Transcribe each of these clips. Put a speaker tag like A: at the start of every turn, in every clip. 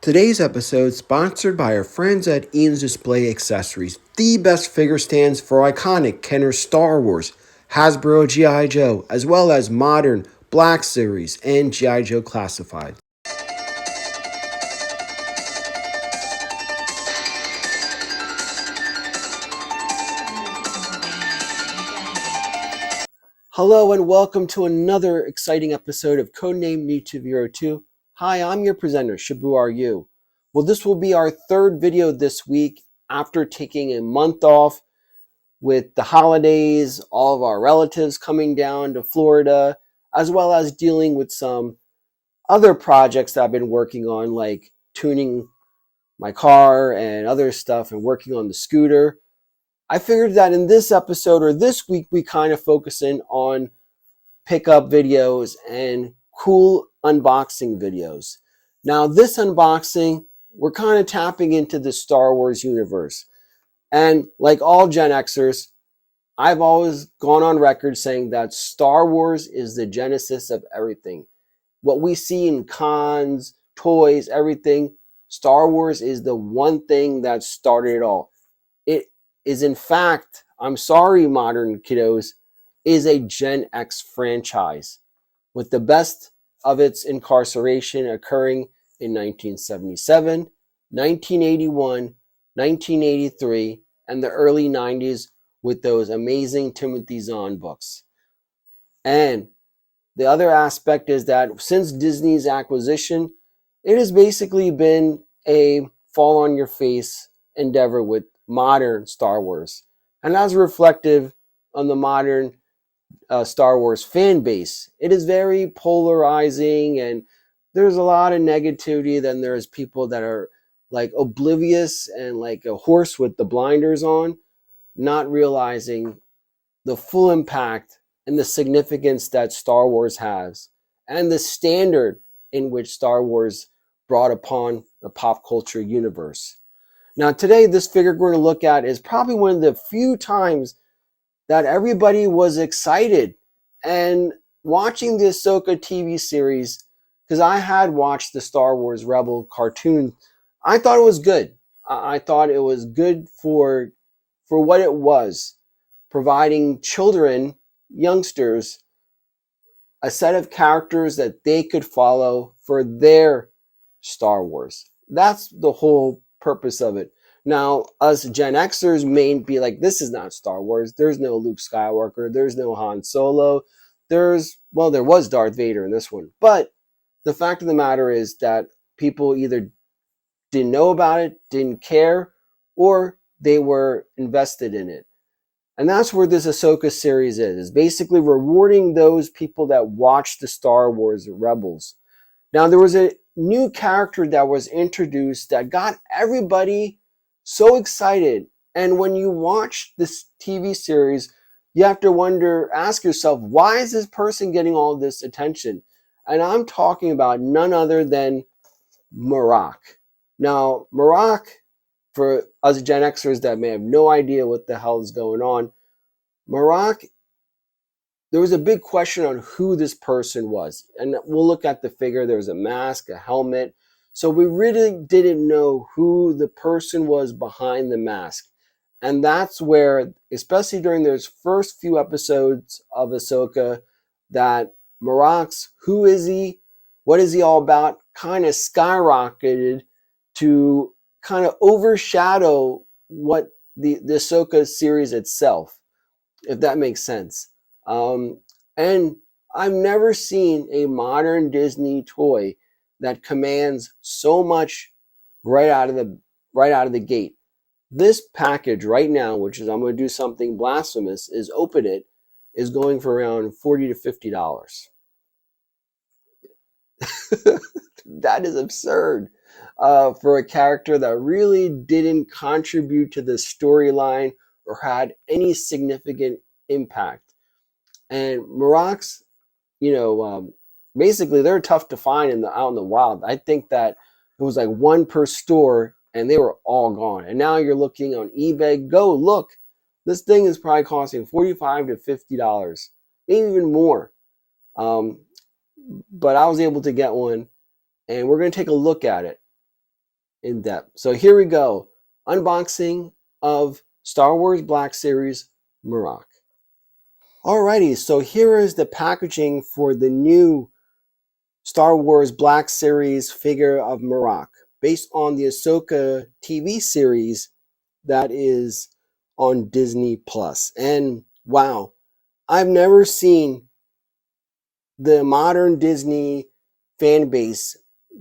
A: Today's episode sponsored by our friends at Ian's Display Accessories, the best figure stands for iconic Kenner Star Wars, Hasbro G.I. Joe, as well as modern Black Series and G.I. Joe Classified. Hello and welcome to another exciting episode of Codename Nichiviro 2. Hi, I'm your presenter, Shibu Are You. Well, this will be our third video this week after taking a month off with the holidays, all of our relatives coming down to Florida, as well as dealing with some other projects that I've been working on, like tuning my car and other stuff and working on the scooter. I figured that in this episode or this week, we kind of focus in on pickup videos and cool unboxing videos. Now, this unboxing, we're kind of tapping into the Star Wars universe. And like all Gen Xers, I've always gone on record saying that Star Wars is the genesis of everything. What we see in cons, toys, everything, Star Wars is the one thing that started it all. It is, in fact, I'm sorry, modern kiddos, is a Gen X franchise, with the best of its incarceration occurring in 1977, 1981, 1983, and the early 90s with those amazing Timothy Zahn books. And the other aspect is that since Disney's acquisition, it has basically been a fall on your face endeavor with modern Star Wars. And as reflective on the modern Star Wars fan base, it is very polarizing, and there's a lot of negativity. Then there's people that are like oblivious and like a horse with the blinders on, not realizing the full impact and the significance that Star Wars has and the standard in which Star Wars brought upon the pop culture universe. Now, today, this figure we're going to look at is probably one of the few times that everybody was excited and watching the Ahsoka TV series, because I had watched the Star Wars Rebel cartoon. I thought it was good. I thought it was good for what it was, providing children, youngsters, a set of characters that they could follow for their Star Wars. That's the whole purpose of it. Now, us Gen Xers may be like, this is not Star Wars. There's no Luke Skywalker. There's no Han Solo. There was Darth Vader in this one. But the fact of the matter is that people either didn't know about it, didn't care, or they were invested in it. And that's where this Ahsoka series is basically rewarding those people that watch the Star Wars Rebels. Now, there was a new character that was introduced that got everybody so excited. And when you watch this TV series, you have to ask yourself, why is this person getting all this attention? And I'm talking about none other than Marrok. Now, Marrok, for us Gen Xers that may have no idea what the hell is going on, Marrok, there was a big question on who this person was. And we'll look at the figure. There was a mask, a helmet. So we really didn't know who the person was behind the mask. And that's where, especially during those first few episodes of Ahsoka, that Marrok's who is he, what is he all about, kind of skyrocketed to kind of overshadow what the Ahsoka series itself, if that makes sense. And I've never seen a modern Disney toy that commands so much right out of the gate. This package right now, which is, I'm going to do something blasphemous, is open it, is going for around $40 to $50. That is absurd for a character that really didn't contribute to the storyline or had any significant impact. And Marrok's, basically they're tough to find out in the wild. I think that it was like one per store and they were all gone. And now you're looking on eBay. Go look. This thing is probably costing $45 to $50, maybe even more. But I was able to get one, and we're going to take a look at it. in depth. So here we go. Unboxing of Star Wars Black Series Marrok. Alrighty, so here is the packaging for the new Star Wars Black Series figure of Marrok, based on the Ahsoka TV series that is on Disney Plus. And wow, I've never seen the modern Disney fan base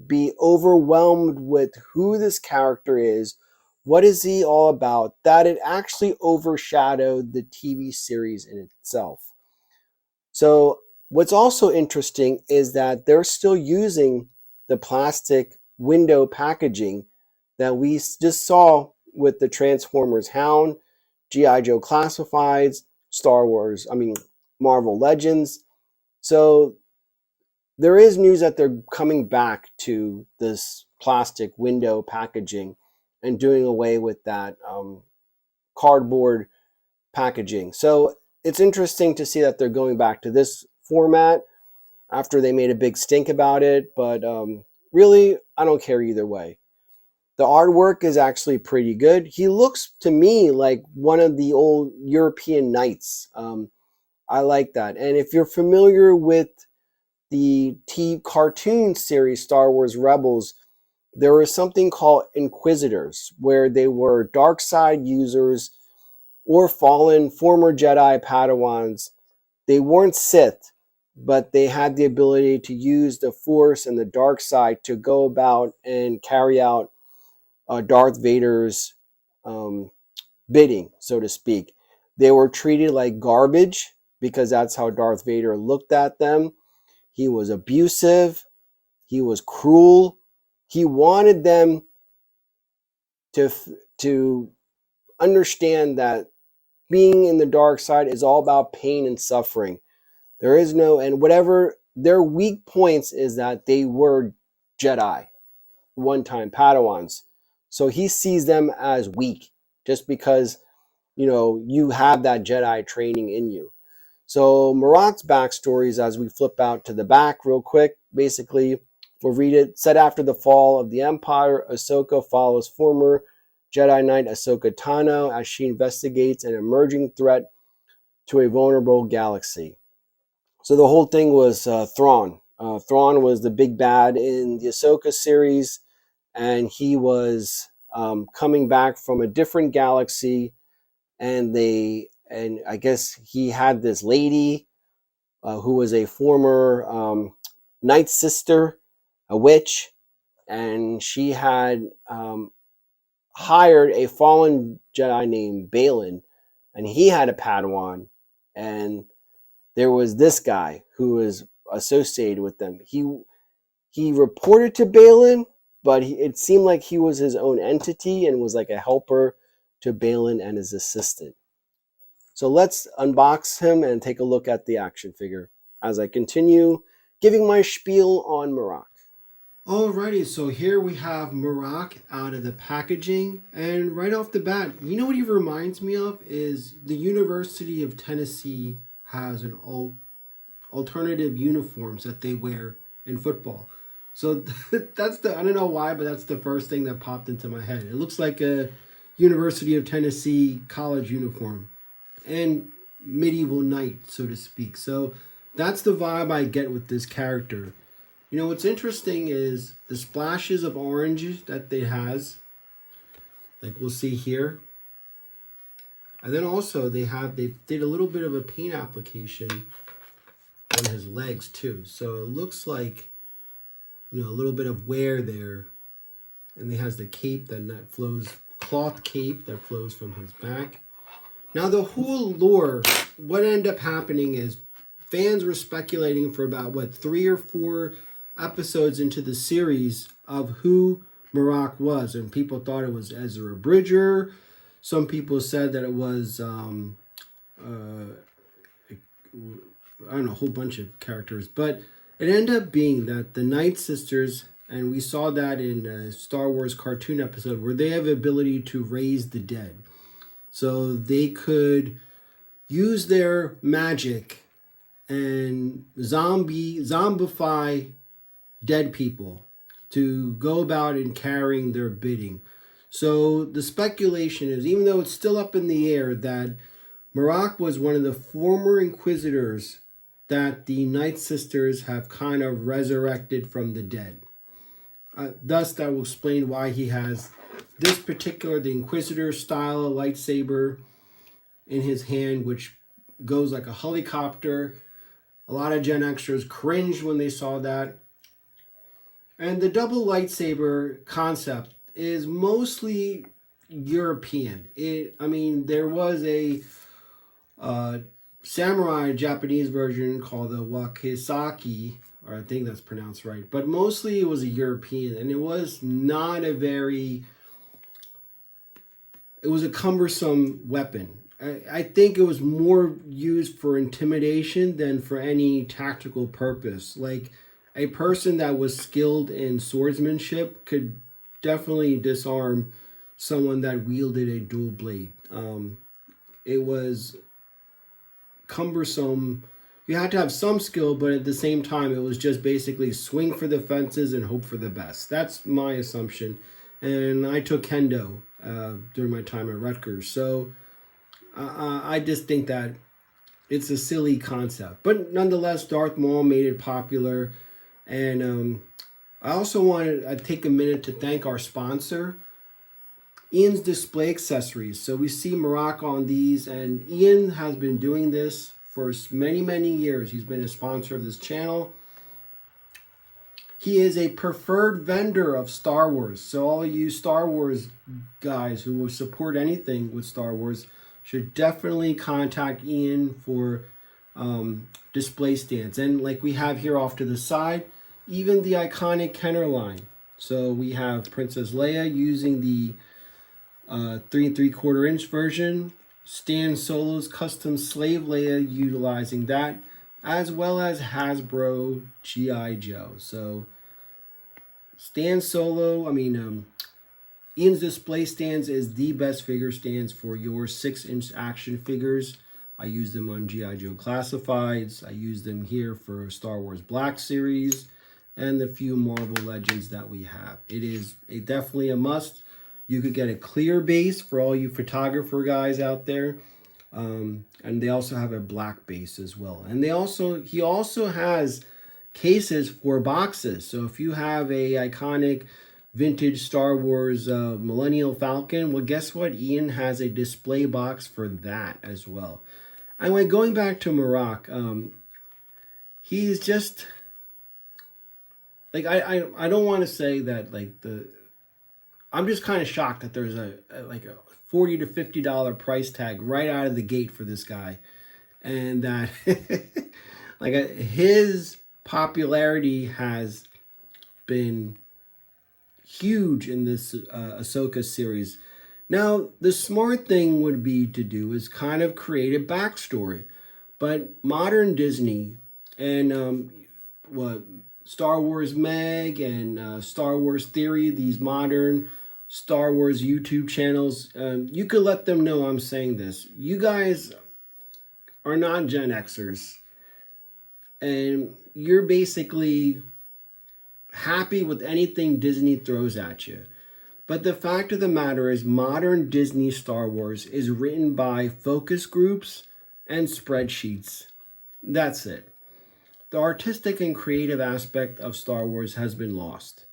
A: be overwhelmed with who this character is, what is he all about, that it actually overshadowed the TV series in itself. So what's also interesting is that they're still using the plastic window packaging that we just saw with the Transformers Hound, G.I. Joe Classifieds, Marvel Legends. So there is news that they're coming back to this plastic window packaging and doing away with that cardboard packaging. So it's interesting to see that they're going back to this format after they made a big stink about it. But really, I don't care either way. The artwork is actually pretty good. He looks to me like one of the old European knights. I like that. And if you're familiar with the cartoon series Star Wars Rebels, there was something called Inquisitors, where they were dark side users or fallen former Jedi Padawans. They weren't Sith, but they had the ability to use the Force and the dark side to go about and carry out Darth Vader's bidding, so to speak. They were treated like garbage because that's how Darth Vader looked at them. He was abusive. He was cruel. He wanted them to understand that being in the dark side is all about pain and suffering. There is no, and whatever their weak points is that they were Jedi, one-time Padawans. So he sees them as weak just because, you have that Jedi training in you. So Marrok's backstories, as we flip out to the back real quick, basically, we'll read it. Set after the fall of the Empire, Ahsoka follows former Jedi Knight Ahsoka Tano as she investigates an emerging threat to a vulnerable galaxy. So the whole thing was Thrawn. Thrawn was the big bad in the Ahsoka series, and he was coming back from a different galaxy, and I guess he had this lady who was a former Night Sister, a witch, and she had hired a fallen Jedi named Balin, and he had a Padawan, and there was this guy who was associated with them. He reported to Balin, but it seemed like he was his own entity and was like a helper to Balin and his assistant. So let's unbox him and take a look at the action figure as I continue giving my spiel on Marrok. Alrighty, so here we have Marrok out of the packaging, and right off the bat, you know what he reminds me of is the University of Tennessee has an alternative uniforms that they wear in football. So that's I don't know why, but that's the first thing that popped into my head. It looks like a University of Tennessee college uniform and medieval knight, so to speak. So that's the vibe I get with this character. What's interesting is the splashes of orange that they has, like we'll see here. And then also they did a little bit of a paint application on his legs too. So it looks like, a little bit of wear there. And he has the cape that flows, cloth cape that flows from his back. Now the whole lore, what ended up happening is fans were speculating for about, 3 or 4 episodes into the series of who Marrok was. And people thought it was Ezra Bridger. Some people said that it was, I don't know, a whole bunch of characters. But it ended up being that the Night Sisters, and we saw that in a Star Wars cartoon episode, where they have the ability to raise the dead. So they could use their magic and zombify dead people. to go about and carrying their bidding. So the speculation is, even though it's still up in the air, that Marrok was one of the former inquisitors that the Night Sisters have kind of resurrected from the dead. Thus, that will explain why he has this particular, the Inquisitor style lightsaber in his hand, which goes like a helicopter. A lot of Gen Xers cringed when they saw that. And the double lightsaber concept is mostly European. There was a samurai Japanese version called the Wakisaki, or I think that's pronounced right, but mostly it was a European, and it was not a very, it was a cumbersome weapon. I think it was more used for intimidation than for any tactical purpose. Like, a person that was skilled in swordsmanship could definitely disarm someone that wielded a dual blade. It was cumbersome. You had to have some skill, but at the same time, it was just basically swing for the fences and hope for the best. That's my assumption. And I took Kendo during my time at Rutgers. So I just think that it's a silly concept. But nonetheless, Darth Maul made it popular. And I also wanted to take a minute to thank our sponsor, Ian's Display Accessories. So we see Marrok on these, and Ian has been doing this for many, many years. He's been a sponsor of this channel. He is a preferred vendor of Star Wars. So all of you Star Wars guys who will support anything with Star Wars should definitely contact Ian for display stands. And like we have here off to the side, even the iconic Kenner line. So we have Princess Leia using the 3 3/4 inch version, Stan Solo's custom Slave Leia utilizing that, as well as Hasbro G.I. Joe. So Stan Solo, Ian's Display Stands is the best figure stands for your 6-inch action figures. I use them on G.I. Joe Classifieds. I use them here for Star Wars Black Series and the few Marvel Legends that we have. It is definitely a must. You could get a clear base for all you photographer guys out there. And they also have a black base as well. And he also has cases for boxes. So if you have a iconic vintage Star Wars Millennial Falcon, well, guess what? Ian has a display box for that as well. Anyway, going back to Marrok, he's just like, I don't want to say that I'm just kind of shocked that there's a $40 to $50 price tag right out of the gate for this guy, and that his popularity has been huge in this Ahsoka series. Now, the smart thing would be to do is kind of create a backstory, but Modern Disney and Star Wars Meg and Star Wars Theory, these modern Star Wars YouTube channels, you could let them know I'm saying this. You guys are not Gen Xers, and you're basically happy with anything Disney throws at you. But the fact of the matter is, Modern Disney Star Wars is written by focus groups and spreadsheets. That's it. The artistic and creative aspect of Star Wars has been lost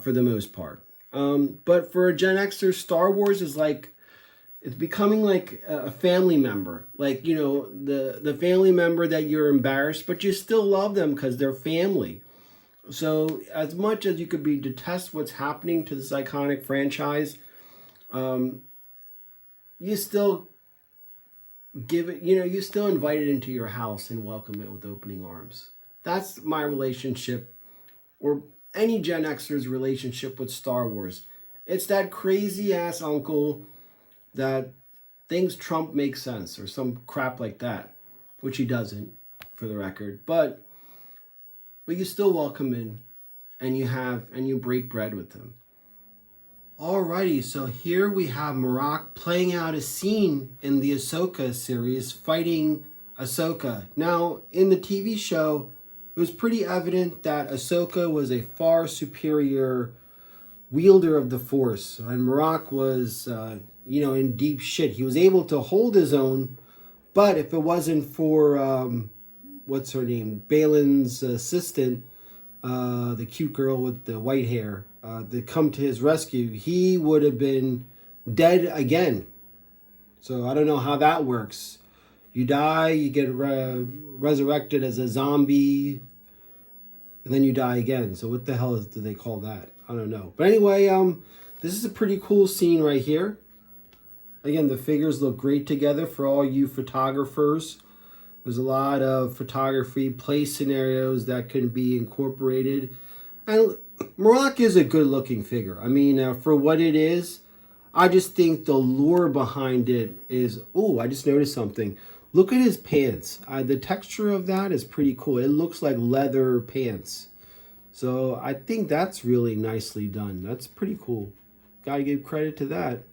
A: for the most part. But for a Gen Xer, Star Wars is it's becoming like a family member. Like, the family member that you're embarrassed, but you still love them because they're family. So as much as you could detest what's happening to this iconic franchise, you still give it, you still invite it into your house and welcome it with opening arms. That's my relationship, or any Gen Xer's relationship with Star Wars. It's that crazy ass uncle that thinks Trump makes sense or some crap like that, which he doesn't, for the record. But you still welcome in, and you break bread with him. Alrighty, so here we have Marrok playing out a scene in the Ahsoka series, fighting Ahsoka. Now, in the TV show, it was pretty evident that Ahsoka was a far superior wielder of the Force, and Marrok was, in deep shit. He was able to hold his own, but if it wasn't for, what's her name, Balin's assistant, the cute girl with the white hair, to come to his rescue, he would have been dead again. So I don't know how that works. You die, you get resurrected as a zombie, and then you die again. So what the hell do they call that? I don't know. But anyway, this is a pretty cool scene right here. Again, the figures look great together for all you photographers. There's a lot of photography, play scenarios that can be incorporated. And Marrok is a good-looking figure. I mean, for what it is, I just think the lore behind it is... Oh, I just noticed something. Look at his pants. The texture of that is pretty cool. It looks like leather pants. So I think that's really nicely done. That's pretty cool. Gotta give credit to that.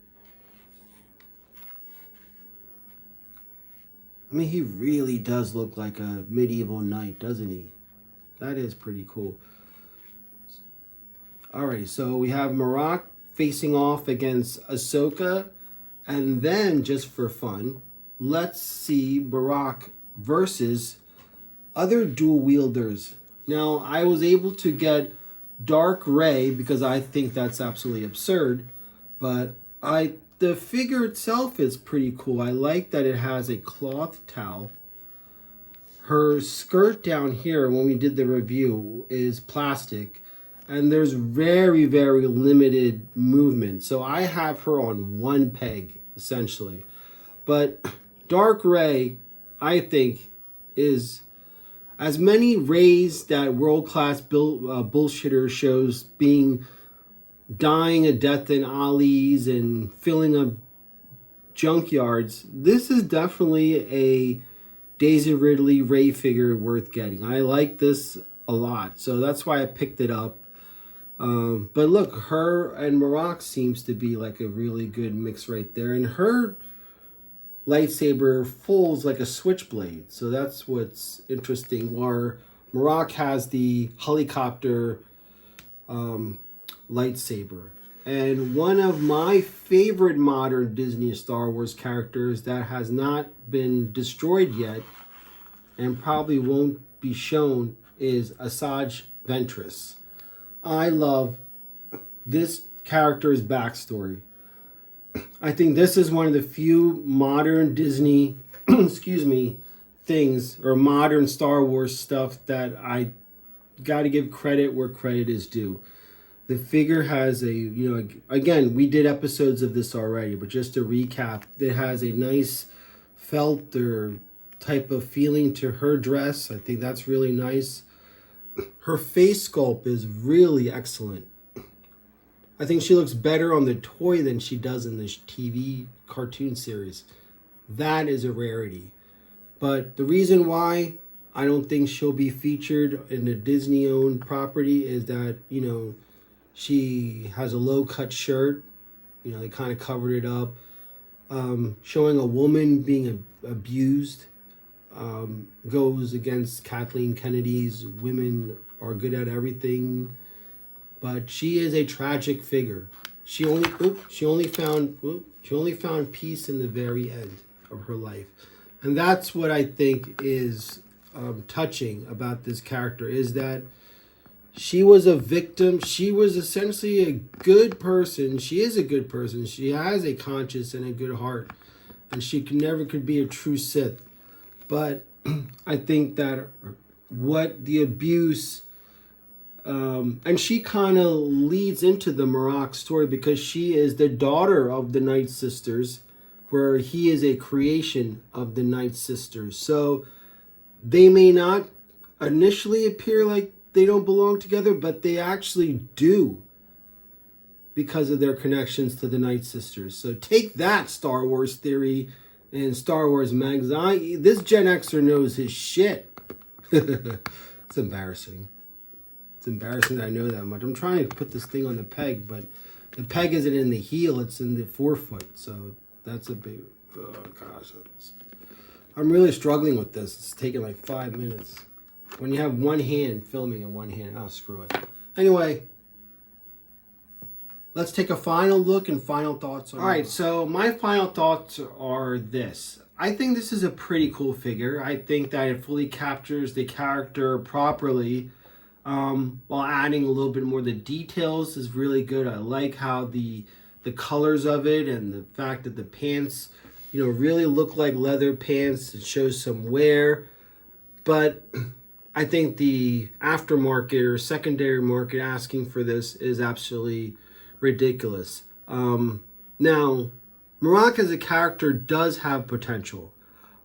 A: I mean, he really does look like a medieval knight, doesn't he? That is pretty cool. Alright, so we have Marrok facing off against Ahsoka. And then, just for fun, let's see Marrok versus other dual wielders. Now, I was able to get Dark Ray because I think that's absolutely absurd. But the figure itself is pretty cool. I like that it has a cloth towel. Her skirt down here, when we did the review, is plastic. And there's very, very limited movement. So I have her on one peg, essentially. But Dark Ray, I think, is as many Rays that world-class bullshitter shows being dying a death in alleys and filling up junkyards. This is definitely a Daisy Ridley Ray figure worth getting. I like this a lot, so that's why I picked it up. But look, her and Marrok seems to be like a really good mix right there. And her lightsaber folds like a switchblade. So that's what's interesting. Where Marrok has the helicopter lightsaber. And one of my favorite modern Disney Star Wars characters that has not been destroyed yet and probably won't be shown is Asajj Ventress. I love this character's backstory. I think this is one of the few modern Disney, things, or modern Star Wars stuff that I got to give credit where credit is due. The figure has a, again, we did episodes of this already, but just to recap, it has a nice felt or type of feeling to her dress. I think that's really nice. Her face sculpt is really excellent. I think she looks better on the toy than she does in this TV cartoon series. That is a rarity. But the reason why I don't think she'll be featured in the Disney-owned property is that, she has a low-cut shirt. They kind of covered it up. Showing a woman being abused goes against Kathleen Kennedy's women are good at everything. But she is a tragic figure. She only found peace in the very end of her life. And that's what I think is touching about this character, is that she was a victim. She was essentially a good person. She is a good person. She has a conscience and a good heart. And she never could be a true Sith. But I think that what the abuse... and she kind of leads into the Marrok story because she is the daughter of the Night Sisters, where he is a creation of the Night Sisters. So they may not initially appear like they don't belong together, but they actually do because of their connections to the Night Sisters. So take that, Star Wars Theory and Star Wars Magazine. This Gen Xer knows his shit. It's embarrassing. It's embarrassing that I know that much. I'm trying to put this thing on the peg, but the peg isn't in the heel, it's in the forefoot. So that's a big... Oh, gosh. I'm really struggling with this. It's taking like 5 minutes. when you have one hand filming in one hand. Oh, screw it. Anyway, let's take a final look and final thoughts on it. All right, so my final thoughts are this. I think this is a pretty cool figure. I think that it fully captures the character properly, while adding a little bit more. The details is really good. I like how the colors of it and the fact that the pants, you know, really look like leather pants. It shows some wear, but I think the aftermarket or secondary market asking for this is absolutely ridiculous. Now, Marrok as a character does have potential,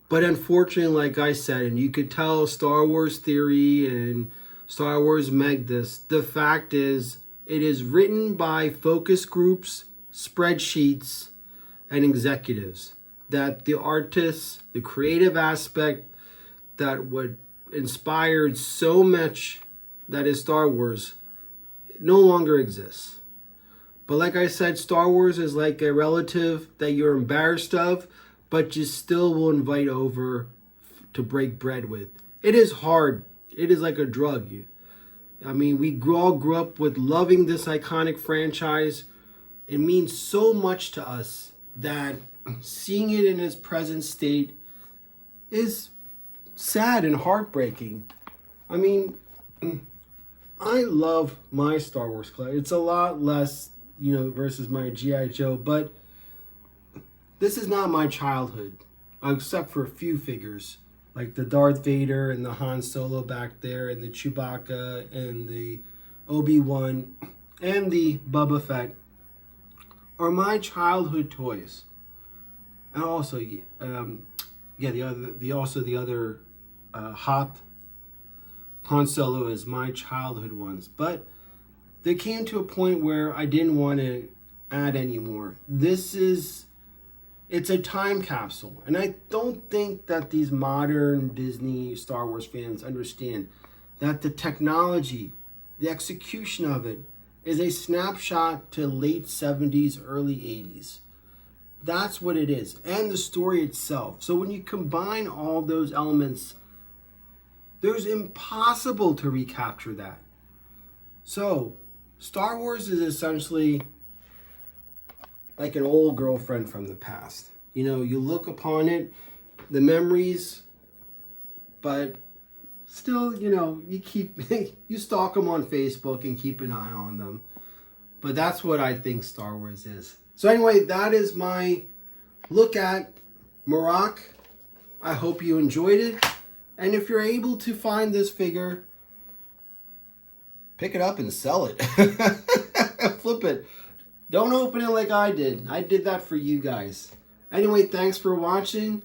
A: but unfortunately, like I said, and you could tell Star Wars Theory and Star Wars Meg this, the fact is it is written by focus groups, spreadsheets, and executives. That the artists, the creative aspect that what inspired so much that is Star Wars no longer exists. But like I said, Star Wars is like a relative that you're embarrassed of, but you still will invite over to break bread with. It is hard. It is like a drug. I mean, we all grew up with loving this iconic franchise. It means so much to us that seeing it in its present state is sad and heartbreaking. I mean, I love my Star Wars collection. It's a lot less, you know, versus my G.I. Joe, but this is not my childhood, except for a few figures, like the Darth Vader and the Han Solo back there, and the Chewbacca and the Obi-Wan and the Boba Fett are my childhood toys. And also, the other Han Solo is my childhood ones. But they came to a point where I didn't want to add anymore. It's a time capsule. And I don't think that these modern Disney Star Wars fans understand that the technology, the execution of it, is a snapshot to late 70s, early 80s. That's what it is. And the story itself. So when you combine all those elements, there's impossible to recapture that. So Star Wars is essentially like an old girlfriend from the past. You know, you look upon it, the memories, but still, you know, you stalk them on Facebook and keep an eye on them. But that's what I think Star Wars is. So anyway, that is my look at Marrok. I hope you enjoyed it. And if you're able to find this figure, pick it up and sell it. Flip it. Don't open it like I did. I did that for you guys. Anyway, thanks for watching.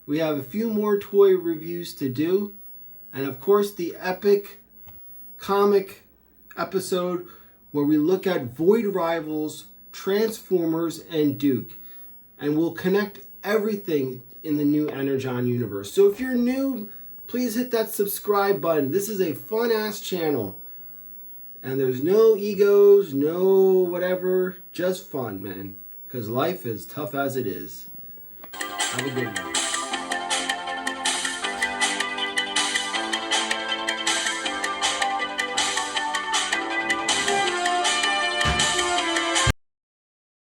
A: We have a few more toy reviews to do. And of course, the epic comic episode where we look at Void Rivals, Transformers, and Duke. And we'll connect everything in the new Energon universe. So if you're new, please hit that subscribe button. This is a fun-ass channel. And there's no egos, no whatever, just fun, man. Because life is tough as it is. Have a good one.